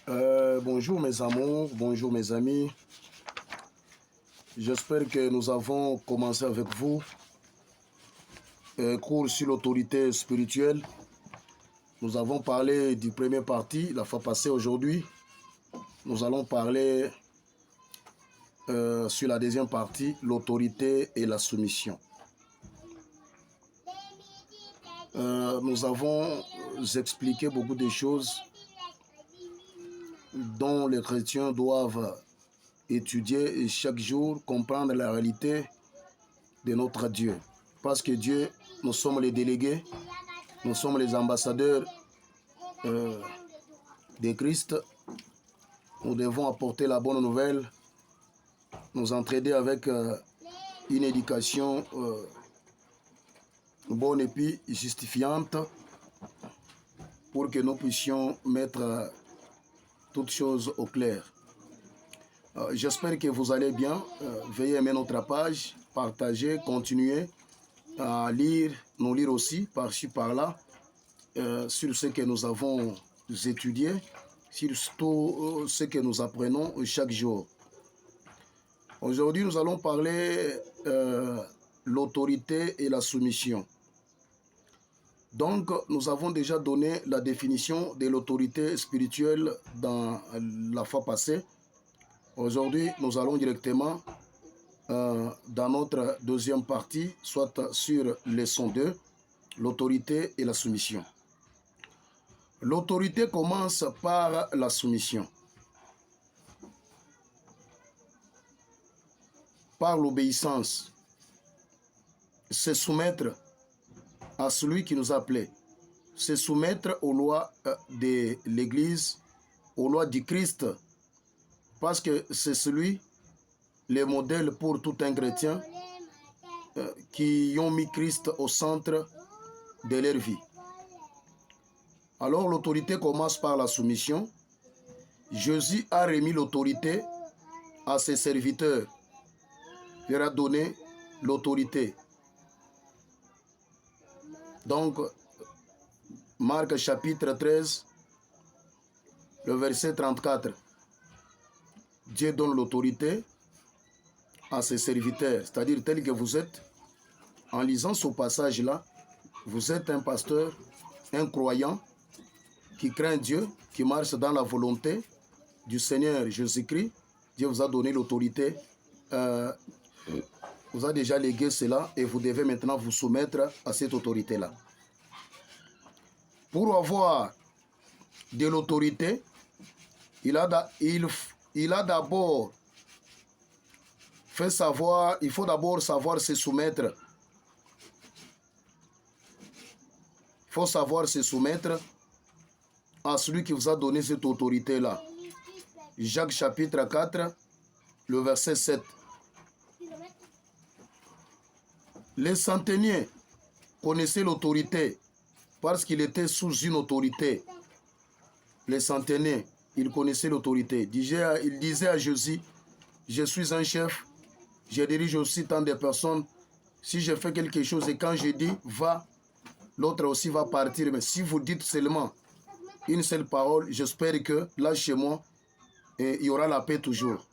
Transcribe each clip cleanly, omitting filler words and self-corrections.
Bonjour mes amours, bonjour mes amis. J'espère que nous avons commencé avec vous un cours sur l'autorité spirituelle. Nous avons parlé du premier partie la fois passée. Aujourd'hui, nous allons parler sur la deuxième partie, l'autorité et la soumission. Nous avons expliqué beaucoup de choses dont les chrétiens doivent étudier et chaque jour comprendre la réalité de notre Dieu. Parce que Dieu, nous sommes les délégués, nous sommes les ambassadeurs de Christ. Nous devons apporter la bonne nouvelle, nous entraider avec une éducation bonne et puis justifiante pour que nous puissions mettre toutes choses au clair. J'espère que vous allez bien. Veuillez aimer notre page, partager, continuer à lire, nous lire aussi par-ci, par-là, sur ce que nous avons étudié, sur tout ce que nous apprenons chaque jour. Aujourd'hui, nous allons parler l'autorité et la soumission. Donc, nous avons déjà donné la définition de l'autorité spirituelle dans la fois passée. Aujourd'hui, nous allons directement dans notre deuxième partie, soit sur leçon 2, l'autorité et la soumission. L'autorité commence par la soumission, par l'obéissance, se soumettre à celui qui nous a appelés, se soumettre aux lois de l'Église, aux lois du Christ, parce que c'est celui, le modèle pour tout un chrétien qui ont mis Christ au centre de leur vie. Alors l'autorité commence par la soumission. Jésus a remis l'autorité à ses serviteurs. Il leur a donné l'autorité. Donc, Marc chapitre 13, le verset 34. Dieu donne l'autorité à ses serviteurs, c'est-à-dire tel que vous êtes. En lisant ce passage-là, vous êtes un pasteur, un croyant qui craint Dieu, qui marche dans la volonté du Seigneur Jésus-Christ. Dieu vous a donné l'autorité, vous a déjà légué cela et vous devez maintenant vous soumettre à cette autorité-là. Pour avoir de l'autorité, il a d'abord fait savoir, il faut d'abord savoir se soumettre. Il faut savoir se soumettre à celui qui vous a donné cette autorité-là. Jacques chapitre 4, le verset 7. Les centeniers connaissaient l'autorité parce qu'il était sous une autorité. Les centeniers, ils connaissaient l'autorité. Il disait à Jésus, je suis un chef, je dirige aussi tant de personnes. Si je fais quelque chose et quand je dis va, l'autre aussi va partir. Mais si vous dites seulement une seule parole, j'espère que là chez moi, il y aura la paix toujours.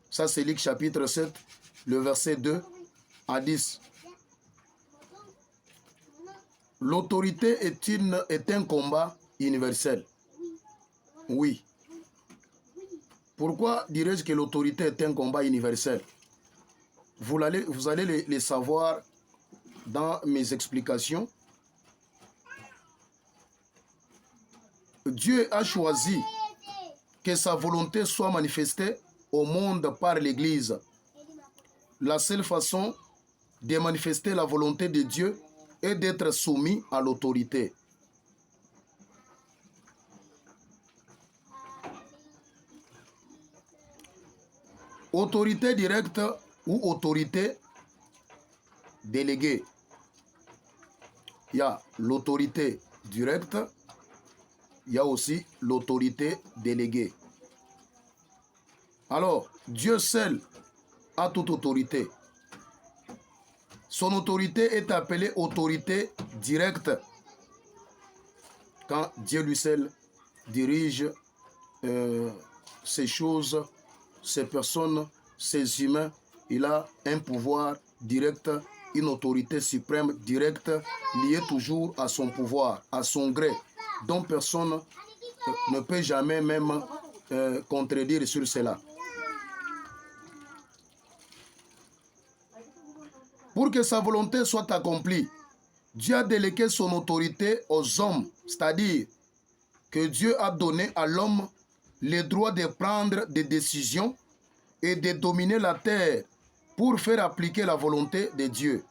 Ça c'est Luc chapitre 7, le verset 2 à 10. L'autorité est un combat universel. Oui. Pourquoi dirais-je que l'autorité est un combat universel? Vous allez les savoir dans mes explications. Dieu a choisi que sa volonté soit manifestée au monde par l'Église. La seule façon de manifester la volonté de Dieu est d'être soumis à l'autorité. Autorité directe ou autorité déléguée. Il y a l'autorité directe, il y a aussi l'autorité déléguée. Alors, Dieu seul a toute autorité. Son autorité est appelée autorité directe. Quand Dieu lui seul dirige ces choses, ces personnes, ces humains, il a un pouvoir direct, une autorité suprême directe liée toujours à son pouvoir, à son gré, dont personne ne peut jamais même contredire sur cela. Pour que sa volonté soit accomplie, Dieu a délégué son autorité aux hommes, c'est-à-dire que Dieu a donné à l'homme le droit de prendre des décisions et de dominer la terre pour faire appliquer la volonté de Dieu.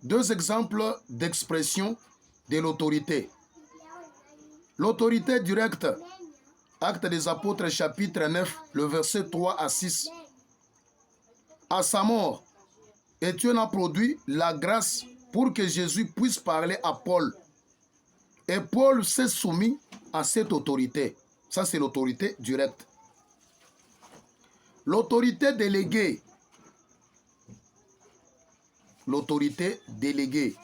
Deux exemples d'expression de l'autorité. L'autorité directe, Actes des Apôtres chapitre 9, le verset 3 à 6. À sa mort, Dieu a produit la grâce pour que Jésus puisse parler à Paul. Et Paul s'est soumis à cette autorité. Ça, c'est l'autorité directe. L'autorité déléguée. L'autorité déléguée.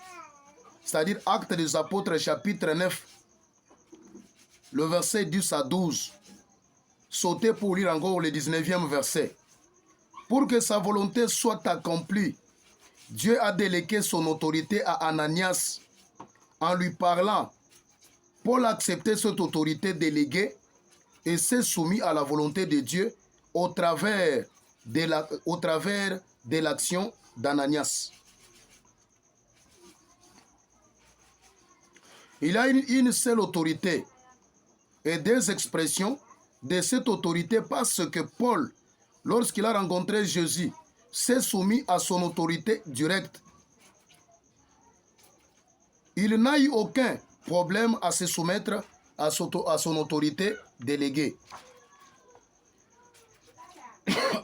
C'est-à-dire Actes des Apôtres chapitre 9, le verset 10 à 12. Sautez pour lire encore le 19e verset. Pour que sa volonté soit accomplie, Dieu a délégué son autorité à Ananias. En lui parlant, Paul a accepté cette autorité déléguée et s'est soumis à la volonté de Dieu au travers de l'action d'Ananias. Il a une seule autorité et des expressions de cette autorité parce que Paul, lorsqu'il a rencontré Jésus, s'est soumis à son autorité directe. Il n'a eu aucun problème à se soumettre à son autorité déléguée.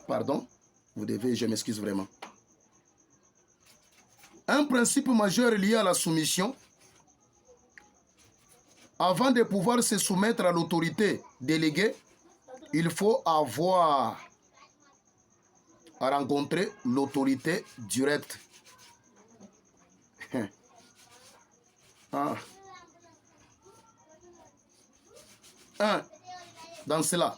Pardon, je m'excuse vraiment. Un principe majeur lié à la soumission. Avant de pouvoir se soumettre à l'autorité déléguée, il faut avoir à rencontrer l'autorité directe. Dans cela,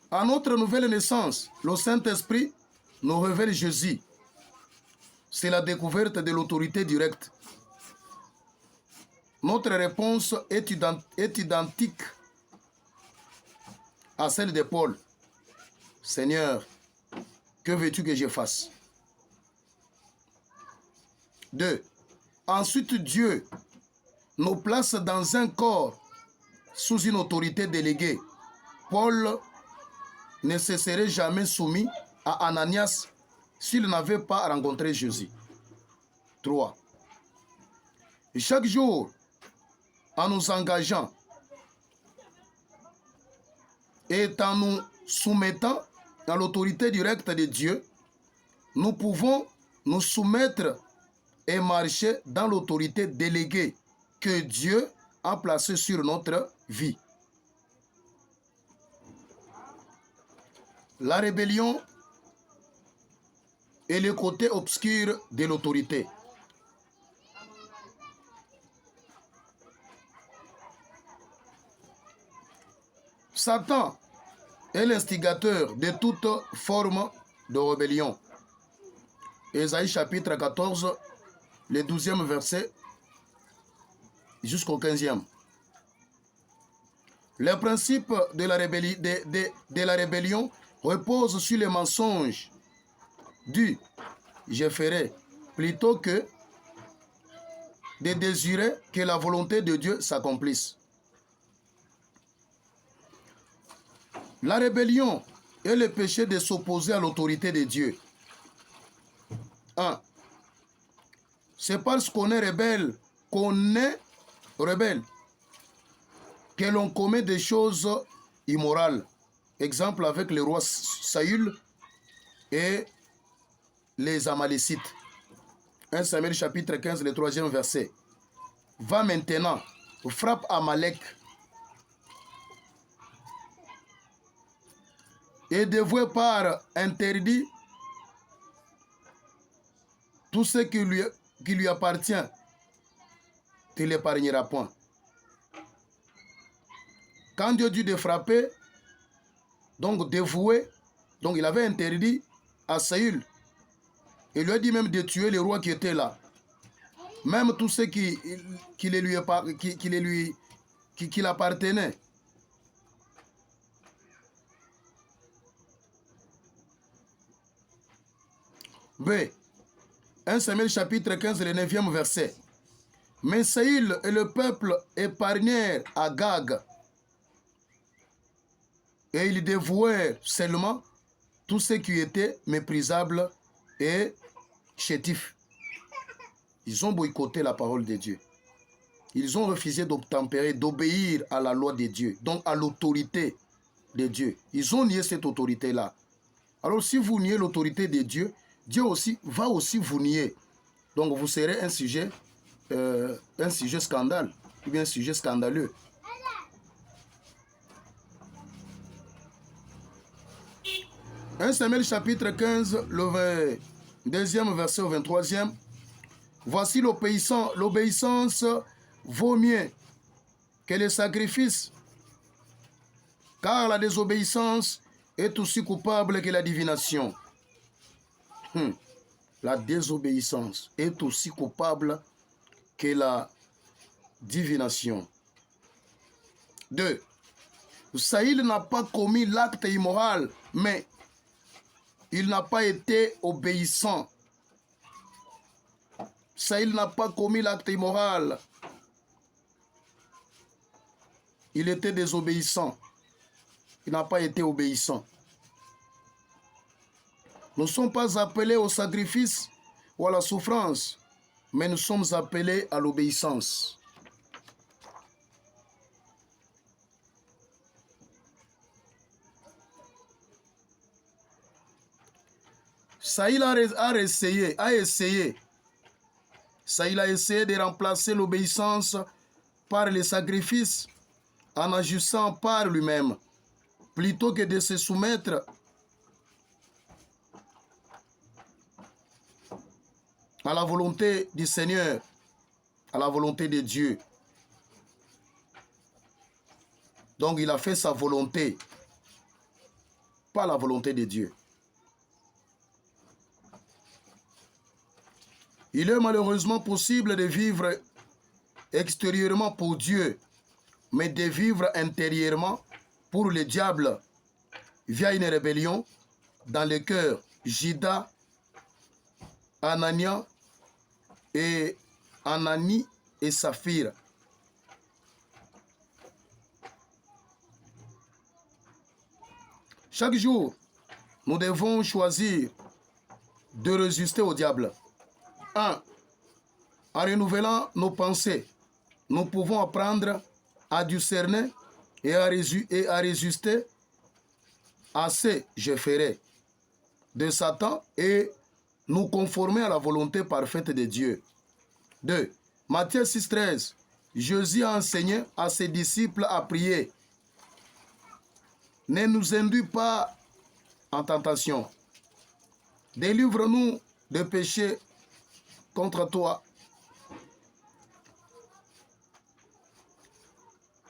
à notre nouvelle naissance, le Saint-Esprit nous révèle Jésus. C'est la découverte de l'autorité directe. Notre réponse est identique à celle de Paul. Seigneur, que veux-tu que je fasse? 2. Ensuite, Dieu nous place dans un corps sous une autorité déléguée. Paul ne se serait jamais soumis à Ananias s'il n'avait pas rencontré Jésus. 3. Chaque jour, en nous engageant et en nous soumettant à l'autorité directe de Dieu, nous pouvons nous soumettre et marcher dans l'autorité déléguée que Dieu a placée sur notre vie. La rébellion est le côté obscur de l'autorité. Satan est l'instigateur de toute forme de rébellion. Ésaïe chapitre 14, le 12e verset jusqu'au 15e. Le principe de la rébellion repose sur le mensonge du « je ferai » plutôt que de désirer que la volonté de Dieu s'accomplisse. La rébellion est le péché de s'opposer à l'autorité de Dieu. 1. C'est parce qu'on est rebelle, que l'on commet des choses immorales. Exemple avec le roi Saül et les Amalécites. 1 Samuel chapitre 15, le 3e verset. Va maintenant, frappe Amalek et dévoué par interdit tout ce qui lui appartient. tu ne l'épargneras point. Quand Dieu dit de frapper, donc dévouer, donc il avait interdit à Saül, il lui a dit même de tuer les rois qui étaient là. Même tous ceux qui l'appartenaient. B. 1 Samuel chapitre 15, le 9e verset. Mais Saül et le peuple épargnèrent Agag et ils dévouèrent seulement tous ceux qui étaient méprisables et chétifs. Ils ont boycotté la parole de Dieu. Ils ont refusé d'obtempérer, d'obéir à la loi de Dieu, donc à l'autorité de Dieu. Ils ont nié cette autorité-là. Alors si vous niez l'autorité de Dieu, Dieu aussi va aussi vous nier. Donc vous serez un sujet scandale, ou bien un sujet scandaleux. « 1 Samuel chapitre 15, le 2e verset au 23e. Voici l'obéissance vaut mieux que les sacrifices, car la désobéissance est aussi coupable que la divination. » La désobéissance est aussi coupable que la divination. 2. Saül n'a pas commis l'acte immoral, mais il n'a pas été obéissant. Saül n'a pas commis l'acte immoral. Il était désobéissant. Il n'a pas été obéissant. Nous ne sommes pas appelés au sacrifice ou à la souffrance, mais nous sommes appelés à l'obéissance. Saül a essayé de remplacer l'obéissance par les sacrifices en agissant par lui-même, plutôt que de se soumettre à la volonté du Seigneur, à la volonté de Dieu. Donc il a fait sa volonté, pas la volonté de Dieu. Il est malheureusement possible de vivre extérieurement pour Dieu, mais de vivre intérieurement pour le diable via une rébellion dans le cœur. Judas, Anani et Saphir. Chaque jour, nous devons choisir de résister au diable. 1. En renouvelant nos pensées, nous pouvons apprendre à discerner et à résister à ce je ferai de Satan et nous conformer à la volonté parfaite de Dieu. 2. Matthieu 6,13. Jésus a enseigné à ses disciples à prier. Ne nous induis pas en tentation. Délivre-nous de péché contre toi.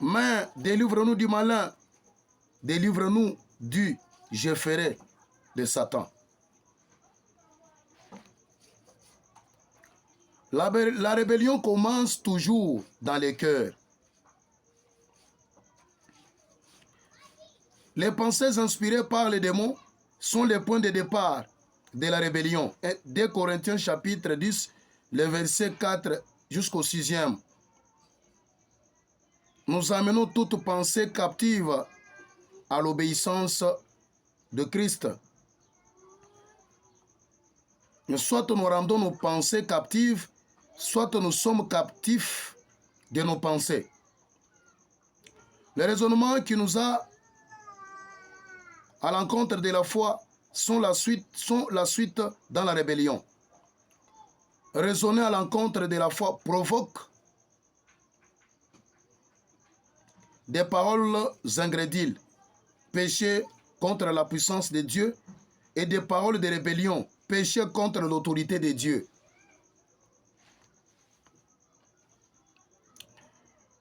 Mais délivre-nous du malin. Délivre-nous du je ferai de Satan. La rébellion commence toujours dans les cœurs. Les pensées inspirées par les démons sont les points de départ de la rébellion. 2 Corinthiens chapitre 10, le verset 4 jusqu'au 6e. Nous amenons toute pensée captive à l'obéissance de Christ. Soit nous rendons nos pensées captives, soit nous sommes captifs de nos pensées. Les raisonnements qui nous a à l'encontre de la foi sont la suite dans la rébellion. Raisonner à l'encontre de la foi provoque des paroles ingrédibles, péché contre la puissance de Dieu, et des paroles de rébellion, péché contre l'autorité de Dieu.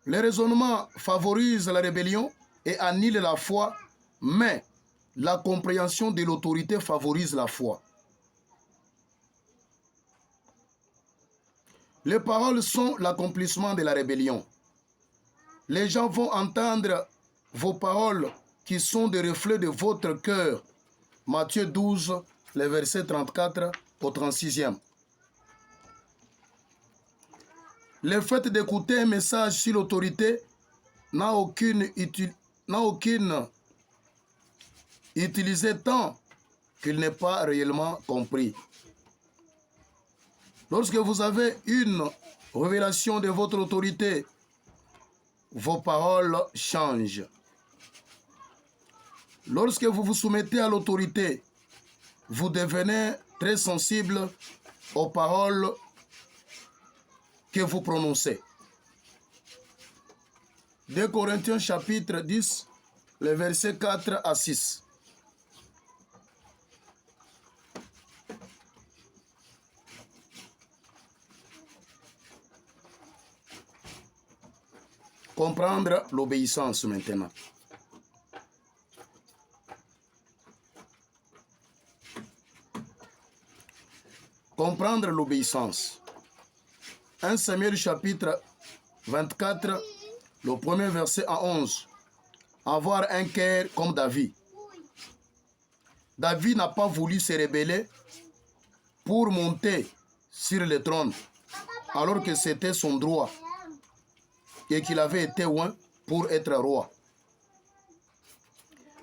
Le raisonnement favorise la rébellion et annule la foi, mais la compréhension de l'autorité favorise la foi. Les paroles sont l'accomplissement de la rébellion. Les gens vont entendre vos paroles qui sont des reflets de votre cœur. Matthieu 12, les versets 34 au 36e. Le fait d'écouter un message sur l'autorité n'a aucune utilité tant qu'il n'est pas réellement compris. Lorsque vous avez une révélation de votre autorité, vos paroles changent. Lorsque vous vous soumettez à l'autorité, vous devenez très sensible aux paroles que vous prononcez. 2 Corinthiens chapitre 10, les versets 4 à 6. Comprendre l'obéissance maintenant. Comprendre l'obéissance. 1 Samuel chapitre 24, le premier verset à 11. Avoir un cœur comme David. David n'a pas voulu se rebeller pour monter sur le trône, alors que c'était son droit et qu'il avait été oint pour être roi.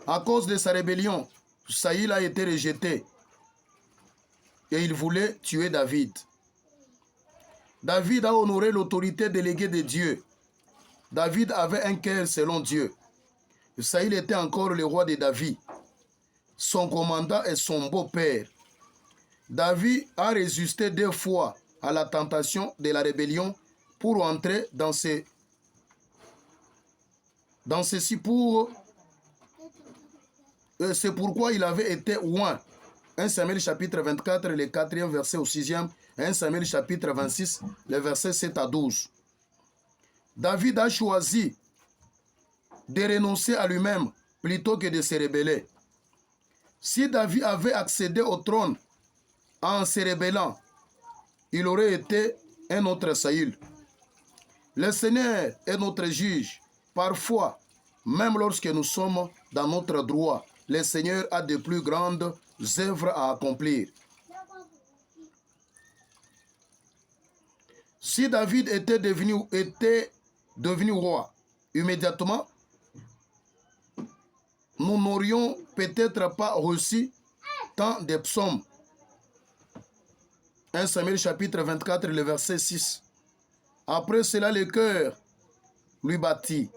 À cause de sa rébellion, Saül a été rejeté et il voulait tuer David. David a honoré l'autorité déléguée de Dieu. David avait un cœur selon Dieu. Saül était encore le roi de David, son commandant et son beau-père. David a résisté 2 fois à la tentation de la rébellion pour entrer dans ceci c'est pourquoi il avait été oint. 1 Samuel chapitre 24, le 4e verset au 6e. 1 Samuel chapitre 26, les versets 7 à 12. David a choisi de renoncer à lui-même plutôt que de se rebeller. Si David avait accédé au trône en se rebellant, il aurait été un autre Saül. Le Seigneur est notre juge. Parfois, même lorsque nous sommes dans notre droit, le Seigneur a de plus grandes œuvres à accomplir. Si David était devenu roi, immédiatement, nous n'aurions peut-être pas reçu tant de psaumes. 1 Samuel chapitre 24, le verset 6. Après cela, le cœur lui battit,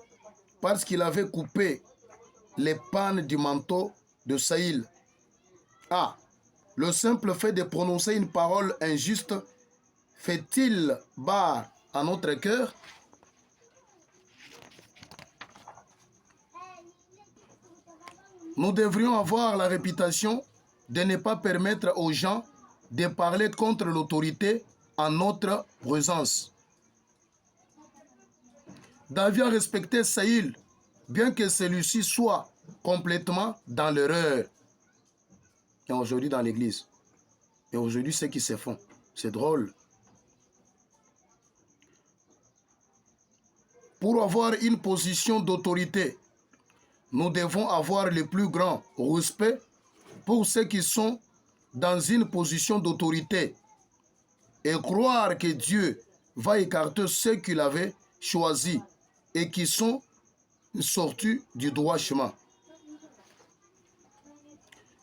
parce qu'il avait coupé les pannes du manteau de Saül. Ah, le simple fait de prononcer une parole injuste fait-il barre à notre cœur? Nous devrions avoir la réputation de ne pas permettre aux gens de parler contre l'autorité en notre présence. David a respecté Saül, bien que celui-ci soit complètement dans l'erreur. Et aujourd'hui dans l'église. Et aujourd'hui, ce qui se font. C'est drôle. Pour avoir une position d'autorité, nous devons avoir le plus grand respect pour ceux qui sont dans une position d'autorité et croire que Dieu va écarter ceux qu'il avait choisis et qui sont sortis du droit chemin.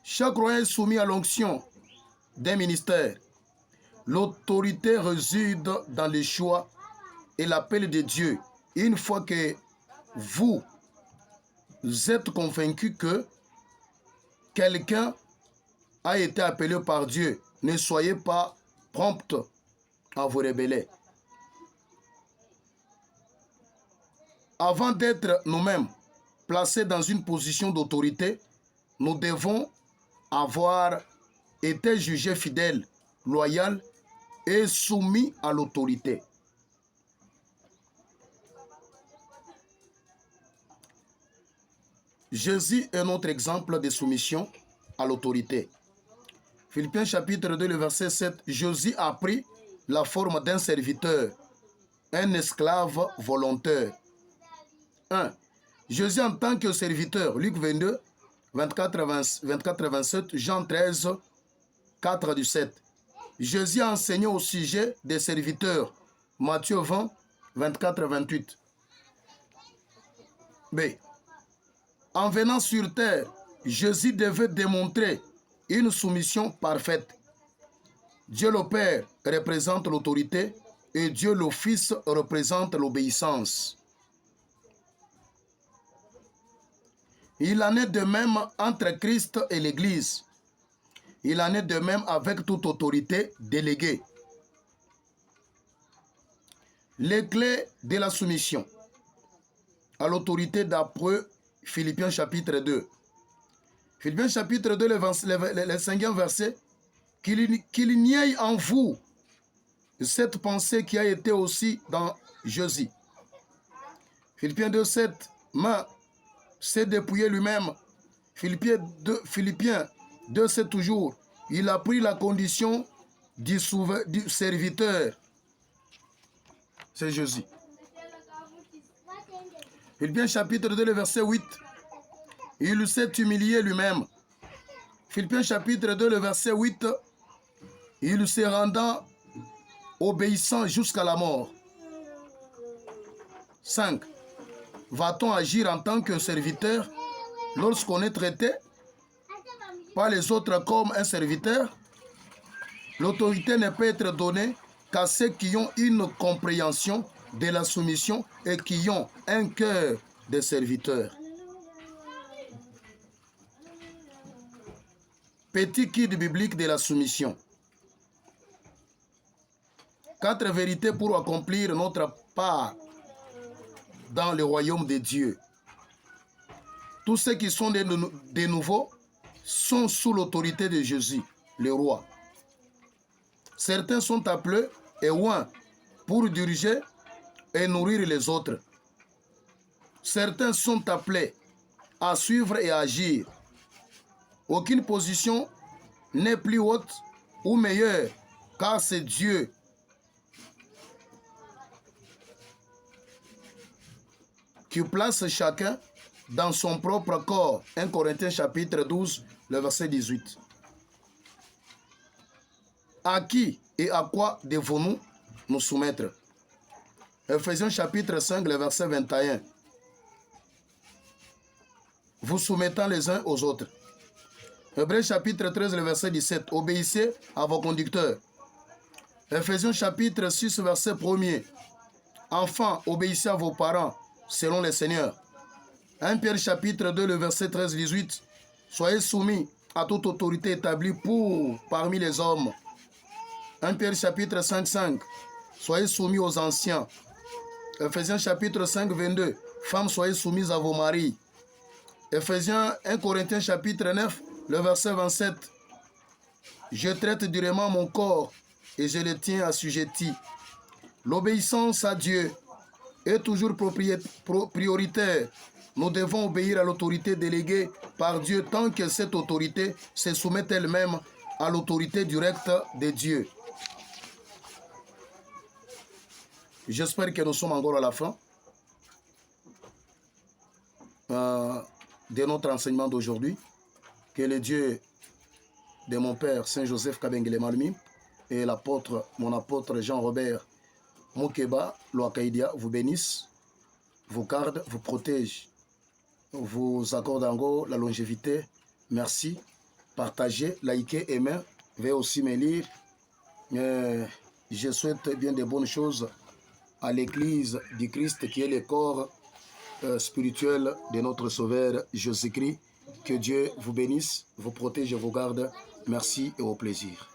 Chaque croyant est soumis à l'onction d'un ministère. L'autorité réside dans le choix et l'appel de Dieu. Une fois que vous êtes convaincu que quelqu'un a été appelé par Dieu, ne soyez pas prompt à vous rebeller. Avant d'être nous-mêmes placés dans une position d'autorité, nous devons avoir été jugés fidèles, loyaux et soumis à l'autorité. Jésus est notre exemple de soumission à l'autorité. Philippiens chapitre 2, le verset 7, Jésus a pris la forme d'un serviteur, un esclave volontaire. 1. Jésus en tant que serviteur, Luc 22, 24 à 27, Jean 13, 4 à 17. Jésus a enseigné au sujet des serviteurs, Matthieu 20, 24 à 28. B. En venant sur terre, Jésus devait démontrer une soumission parfaite. Dieu le Père représente l'autorité et Dieu le Fils représente l'obéissance. Il en est de même entre Christ et l'Église. Il en est de même avec toute autorité déléguée. Les clés de la soumission à l'autorité d'après Philippiens chapitre 2. Philippiens chapitre 2, le 5e verset, qu'il n'y ait en vous cette pensée qui a été aussi dans Jésus. Philippiens 2, 7, mais s'est dépouillé lui-même. Philippiens 2, 7 toujours, il a pris la condition du serviteur. C'est Jésus. Philippiens chapitre 2, le verset 8, il s'est humilié lui-même. Philippiens chapitre 2, le verset 8, il se rendant obéissant jusqu'à la mort. 5. Va-t-on agir en tant que serviteur lorsqu'on est traité par les autres comme un serviteur? L'autorité ne peut être donnée qu'à ceux qui ont une compréhension de la soumission et qui ont un cœur de serviteur. Petit guide biblique de la soumission. 4 vérités pour accomplir notre part dans le royaume de Dieu. Tous ceux qui sont des nouveaux sont sous l'autorité de Jésus, le roi. Certains sont appelés et oints pour diriger et nourrir les autres. Certains sont appelés à suivre et à agir. Aucune position n'est plus haute ou meilleure, car c'est Dieu qui place chacun dans son propre corps. 1 Corinthiens chapitre 12, le verset 18. À qui et à quoi devons-nous nous soumettre? Ephésiens chapitre 5, le verset 21. Vous soumettant les uns aux autres. Hébreux chapitre 13, le verset 17. Obéissez à vos conducteurs. Ephésiens chapitre 6, verset 1er. Enfants, obéissez à vos parents selon le Seigneur. 1 Pierre chapitre 2, le verset 13-18. Soyez soumis à toute autorité établie parmi les hommes. 1 Pierre chapitre 5, 5. Soyez soumis aux anciens. Ephésiens chapitre 5, 22. Femmes, soyez soumises à vos maris. Ephésiens 1 Corinthiens chapitre 9, le verset 27. Je traite durement mon corps et je le tiens assujetti. L'obéissance à Dieu est toujours prioritaire. Nous devons obéir à l'autorité déléguée par Dieu tant que cette autorité se soumet elle-même à l'autorité directe de Dieu. J'espère que nous sommes encore à la fin de notre enseignement d'aujourd'hui. Que le Dieu de mon Père, Saint Joseph Kabengele Malumi, et mon apôtre Jean-Robert Moukeba Loakaidia vous bénisse, vous garde, vous protège, vous accorde encore la longévité. Merci. Partagez, likez, aimez. Veuillez aussi me lire. Je souhaite bien de bonnes choses à l'Église du Christ qui est le corps spirituel de notre Sauveur Jésus-Christ. Que Dieu vous bénisse, vous protège et vous garde. Merci et au plaisir.